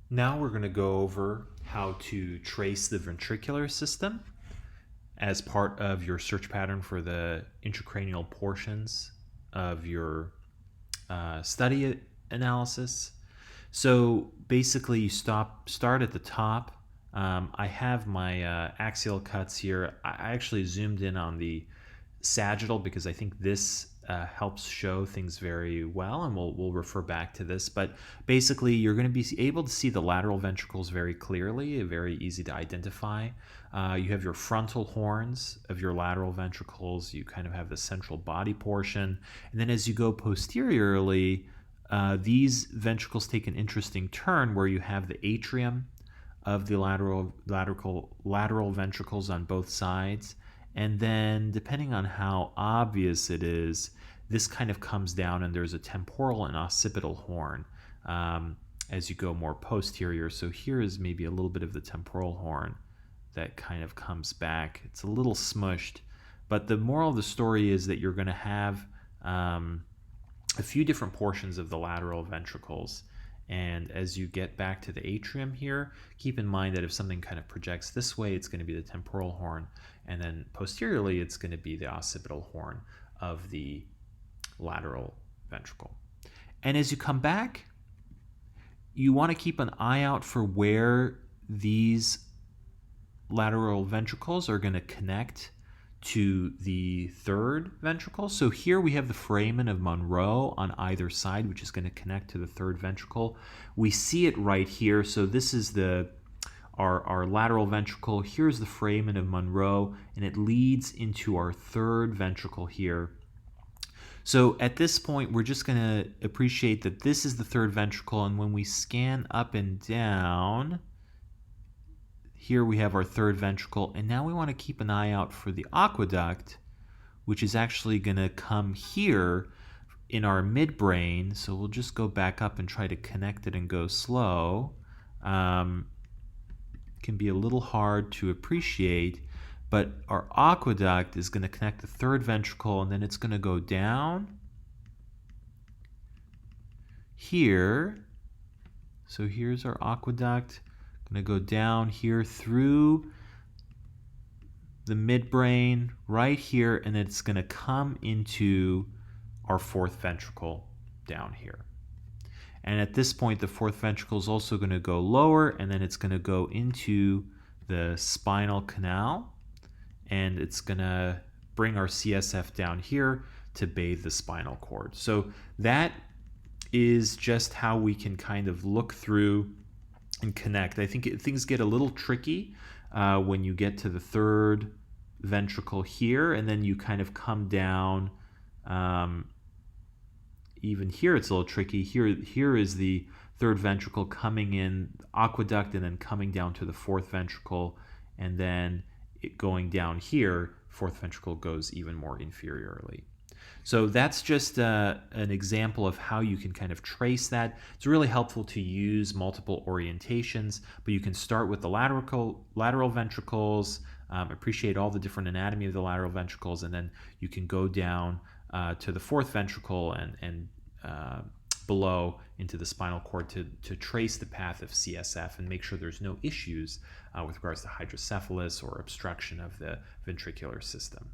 Now we're going to go over how to trace the ventricular system as part of your search pattern for the intracranial portions of your study analysis. So basically, you start at the top. I have my axial cuts here. I actually zoomed in on the sagittal because I think this helps show things very well, and we'll refer back to this. But basically, you're going to be able to see the lateral ventricles very clearly, very easy to identify. You have your frontal horns of your lateral ventricles. You kind of have the central body portion, and then as you go posteriorly, these ventricles take an interesting turn where you have the atrium of the lateral ventricles on both sides. And then, depending on how obvious it is, this kind of comes down and there's a temporal and occipital horn as you go more posterior. So here is maybe a little bit of the temporal horn that kind of comes back. It's a little smushed, but the moral of the story is that you're going to have a few different portions of the lateral ventricles. And as you get back to the atrium here, keep in mind that if something kind of projects this way, it's going to be the temporal horn, and then posteriorly, it's going to be the occipital horn of the lateral ventricle. And as you come back, you want to keep an eye out for where these lateral ventricles are going to connect to the third ventricle. So here we have the foramen of Monroe on either side, which is going to connect to the third ventricle. We see it right here. So this is our lateral ventricle. Here's the foramen of Monroe, and it leads into our third ventricle here. So at this point, we're just going to appreciate that this is the third ventricle, and when we scan up and down, here we have our third ventricle, and now we want to keep an eye out for the aqueduct, which is actually going to come here in our midbrain. So we'll just go back up and try to connect it and go slow. Can be a little hard to appreciate, but our aqueduct is going to connect the third ventricle, and then it's going to go down here. So here's our aqueduct. Going to go down here through the midbrain right here, and it's going to come into our fourth ventricle down here. And at this point, the fourth ventricle is also going to go lower, and then it's going to go into the spinal canal, and it's going to bring our CSF down here to bathe the spinal cord. So that is just how we can kind of look through and connect. I think things get a little tricky when you get to the third ventricle here, and then you kind of come down. Even here it's a little tricky. Here is the third ventricle coming in, aqueduct, and then coming down to the fourth ventricle, and then it going down here, fourth ventricle goes even more inferiorly. So that's just an example of how you can kind of trace that. It's really helpful to use multiple orientations, but you can start with the lateral ventricles, appreciate all the different anatomy of the lateral ventricles, and then you can go down to the fourth ventricle and below into the spinal cord to trace the path of CSF and make sure there's no issues with regards to hydrocephalus or obstruction of the ventricular system.